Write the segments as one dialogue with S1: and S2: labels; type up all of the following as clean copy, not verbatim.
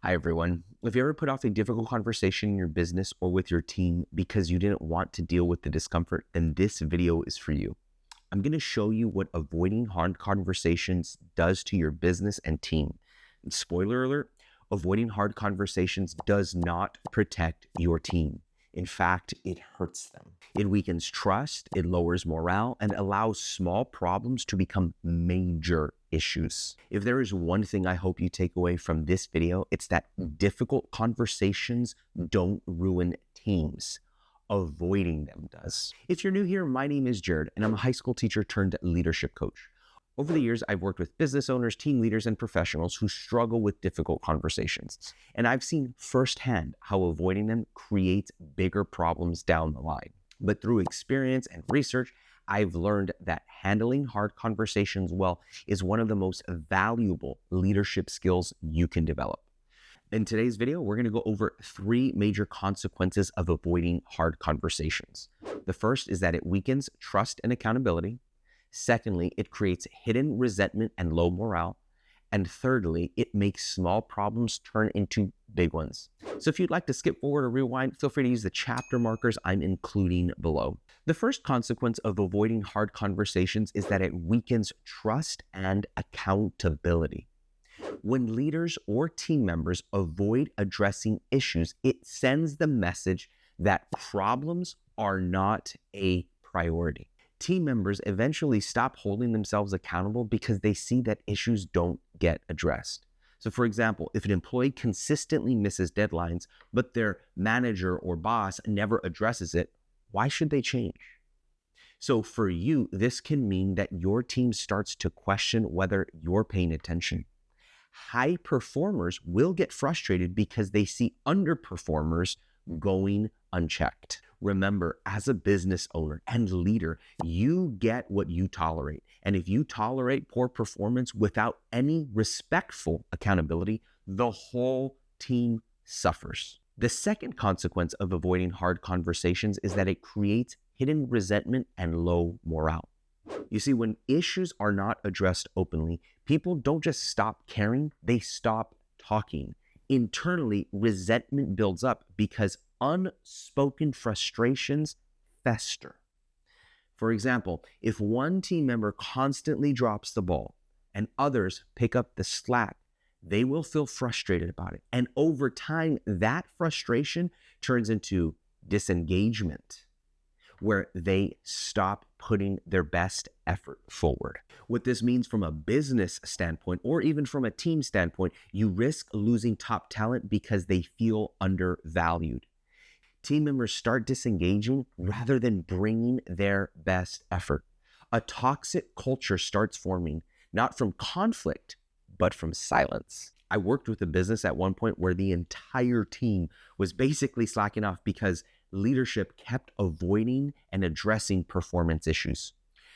S1: Hi, everyone. Have you ever put off a difficult conversation in your business or with your team because you didn't want to deal with the discomfort? Then this video is for you. I'm going to show you what avoiding hard conversations does to your business and team. And spoiler alert, avoiding hard conversations does not protect your team. In fact, it hurts them. It weakens trust, it lowers morale, and allows small problems to become major issues. If there is one thing I hope you take away from this video, it's that difficult conversations don't ruin teams. Avoiding them does. If you're new here, my name is Jared, and I'm a high school teacher turned leadership coach. Over the years, I've worked with business owners, team leaders, and professionals who struggle with difficult conversations. And I've seen firsthand how avoiding them creates bigger problems down the line. But through experience and research, I've learned that handling hard conversations well is one of the most valuable leadership skills you can develop. In today's video, we're going to go over 3 major consequences of avoiding hard conversations. The first is that it weakens trust and accountability. Secondly, it creates hidden resentment and low morale. And thirdly, it makes small problems turn into big ones. So if you'd like to skip forward or rewind, feel free to use the chapter markers I'm including below. The first consequence of avoiding hard conversations is that it weakens trust and accountability. When leaders or team members avoid addressing issues, it sends the message that problems are not a priority. Team members eventually stop holding themselves accountable because they see that issues don't get addressed. So for example, if an employee consistently misses deadlines, but their manager or boss never addresses it, why should they change? So for you, this can mean that your team starts to question whether you're paying attention. High performers will get frustrated because they see underperformers going unchecked. Remember, as a business owner and leader, you get what you tolerate. And if you tolerate poor performance without any respectful accountability, the whole team suffers. The second consequence of avoiding hard conversations is that it creates hidden resentment and low morale. You see, when issues are not addressed openly, people don't just stop caring, they stop talking. Internally, resentment builds up because unspoken frustrations fester. For example, if one team member constantly drops the ball and others pick up the slack, they will feel frustrated about it. And over time, that frustration turns into disengagement, where they stop putting their best effort forward. What this means from a business standpoint, or even from a team standpoint, you risk losing top talent because they feel undervalued. Team members start disengaging rather than bringing their best effort. A toxic culture starts forming, not from conflict, but from silence. I worked with a business at one point where the entire team was basically slacking off because leadership kept avoiding and addressing performance issues.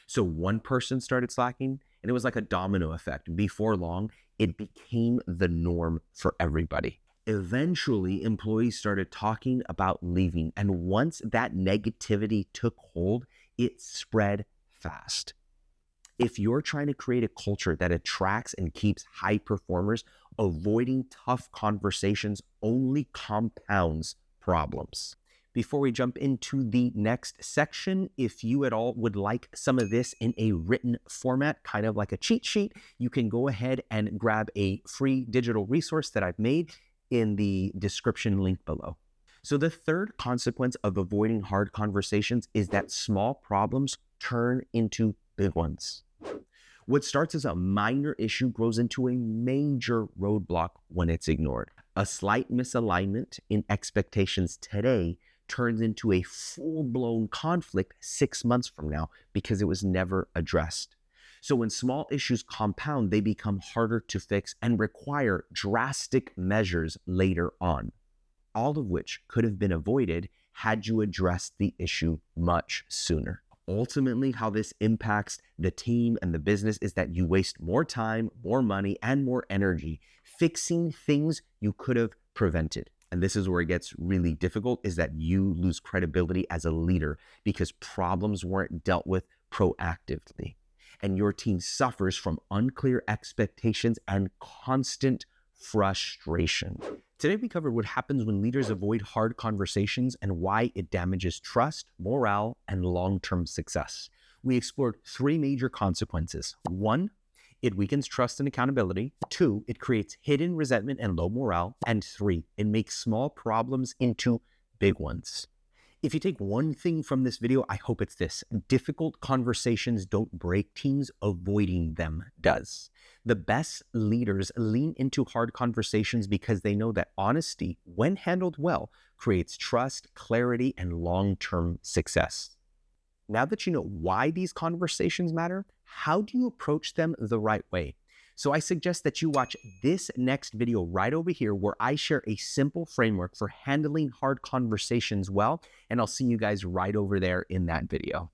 S1: So one person started slacking, and it was like a domino effect. Before long, it became the norm for everybody. Eventually, employees started talking about leaving, and once that negativity took hold, it spread fast. If you're trying to create a culture that attracts and keeps high performers, avoiding tough conversations only compounds problems. Before we jump into the next section, if you at all would like some of this in a written format, kind of like a cheat sheet, you can go ahead and grab a free digital resource that I've made in the description link below. So the third consequence of avoiding hard conversations is that small problems turn into big ones. What starts as a minor issue grows into a major roadblock when it's ignored. A slight misalignment in expectations today turns into a full-blown conflict 6 months from now because it was never addressed. So when small issues compound, they become harder to fix and require drastic measures later on, all of which could have been avoided had you addressed the issue much sooner. Ultimately, how this impacts the team and the business is that you waste more time, more money, and more energy fixing things you could have prevented. And this is where it gets really difficult, is that you lose credibility as a leader because problems weren't dealt with proactively. And your team suffers from unclear expectations and constant frustration. Today, we covered what happens when leaders avoid hard conversations and why it damages trust, morale, and long-term success. We explored 3 major consequences. 1, it weakens trust and accountability. 2, it creates hidden resentment and low morale. And 3, it makes small problems into big ones. If you take one thing from this video, I hope it's this: difficult conversations don't break teams, avoiding them does. The best leaders lean into hard conversations because they know that honesty, when handled well, creates trust, clarity, and long-term success. Now that you know why these conversations matter, how do you approach them the right way? So I suggest that you watch this next video right over here, where I share a simple framework for handling hard conversations well, and I'll see you guys right over there in that video.